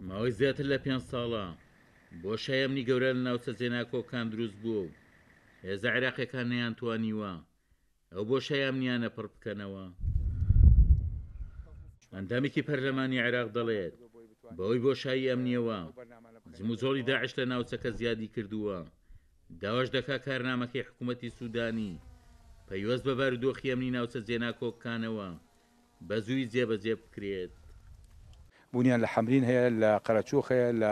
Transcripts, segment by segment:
ماوەی زیاتر لە 5 ساڵە بۆ شایەمنی گەورە لە ناوچە جێناکۆکان دروست بوو و هێزە عێراقیەکان نەیانتوانیوە ئەو بۆ شایەمنیانە پڕ بکەنەوە. ئەندامێکی پەرلەمانی عێراق دەڵێت بەوەی بۆشایی ئەمنیەوە جموجۆڵی داعش لە ناوچەکە زیادی کردووە. داواش دەکا کارنامەکەی حکوومەتی سوودانی پەیوەست بە بارودۆخی ئەمنی ناوچە جێناکۆکانەوە بە زووی جێبەجێ بکرێت. بوونیان لە حەمرین هەیە، لە قەرەچوخ هەیە، لە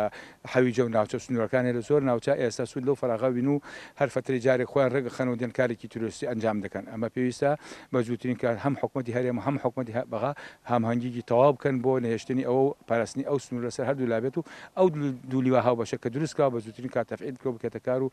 حەویجە و ناوچە سنوورەکان لە زۆر ناوچە ئێستا سوود لەو فەراغا بین و هەر فترەی جارێک خۆیان ڕێگە خەنەوە دێن کارێکی تروریستی ئەنجام دەکەن. ئەمە پێویستە بە جووترین کار هەم حکوومەتی هەرێمە هەم حکوومەتی بەغا هەمهەنگیی تەواو بکەن بۆ نەهێشتنی ئەو پاراستنی ئەو سنوورە سەر هەردوو لابێت و ئەو دوولیوە هاوبەشە کە دروستکەوە بە جووترین کار تەفعیل بکەوە بکێتە کار و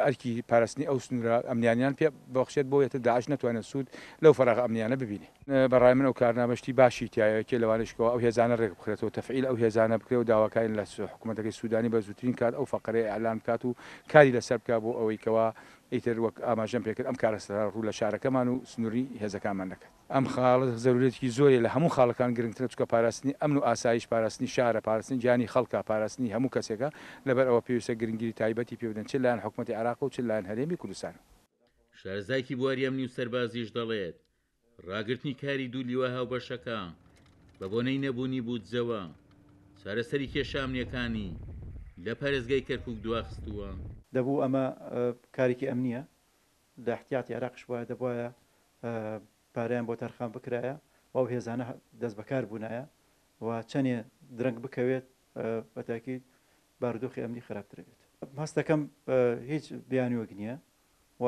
ئەرکی پاراستنی ئەو سنوورە ئەمنیانیان پێ بەخشێت بۆ یەتر داعش نەتوانێت سوود لەو فەراغا ئەمنیانە ببینێ. بەڕای من ئەو کارنامەشتی باشی تایەکێ لەوانشکەوە ئەو هێزانە ڕێک بخرێتەوە تەفعیل ئەو هێزانە بکرێت و داواکاری لە حکوومەتەکەی سوودانی بە زووترین کات ئەو فەقەرەیە ئەعلان بکات و کاری لەسەر بکات بۆ ئەوەی کەوا ئیتر وەک ئاماژەم پێکرد ئەم کارەسەر ڕوو لە شارەکەمان و سنووری هێزەکانمان دەکات. ئەم خاڵت زەرورەتێکی زۆری لە هەموو خاڵەکان گرنگترە چکە پاراستنی ئەمن و ئاسایش، پاراستنی شارە، پاراستنی گیانی خەڵکە، پاراستنی هەموو کەسێکە لەبەر ئەوە پێویستە گرنگیری تایبەتی پێ بدەن چ لایەن حکوومەتی عێراق و چ لایەن هەرێمی کوردستان. شارەزایکی بواری ئەمنی و سەربازیش دەڵێت ڕاگررتنی کاری دوولیوە هاوبەشەکە بە بۆنەی نەبوونی بودجەوە چارەسەری کێشامنیەکانی لە پارێزگای کەرکووک دواخستووە. دەبوو ئەمە کارێکی ئەمنیە لە احتیاتی عێراقش وایە دەبواە پاریان بۆ تەرخان بکرایە و هێزانە دەست بەکار بوونایە و چەندێ درەنگ بکەوێت بەتاکی بارودۆخی ئەمنی خراپتر بێت. هەستەکەم هیچ بیانیوەک نییە و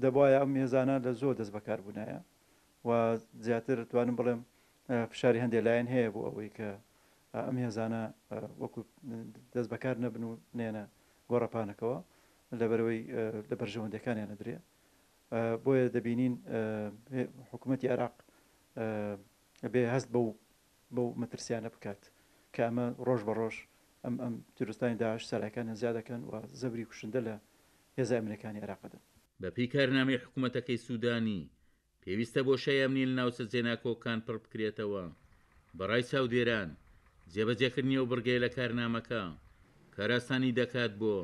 دەبواە ئەم هێزانە لە زۆر دەست بەکار بوونایە و زیاتر توانم بڵێم فشاری هەندێک لایەن هەیە بۆ ئەوەی کە ئەم هێزانە وەکو دەست بەکار نەبن و نێنە گۆڕەپانەکەەوە لەبەرەوەی لە بەرژەوەندەکانیان نەدرێ. بۆیە دەبینین حکوومەتی عێراق بێ هەست بەو مەترسیانە بکات کە ئەمە ڕۆژ بە ڕۆژ ئەم تروستانی داعش سەرایەکانیان زیادەکەن و زەبری کوشندە لە هێزە ئەمنیەکانی عێراقدەن. بەپێی کارنامەی حکوومەتەکەی سوودانی پێویستە بۆ شایەمنی لە ناوچە جێناکۆکان پڕ بکرێتەوە. بەڕای چاودێران جێبەجێکردنی و بڕگەی لە کارنامەکە کاراسانی دەکات بۆ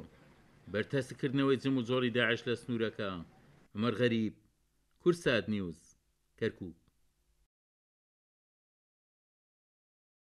بەرتەسکردنەوەی جموجۆڵی داعش لە سنوورەکە. عومەر غەریب، کورسات نیوز، کەرکووک.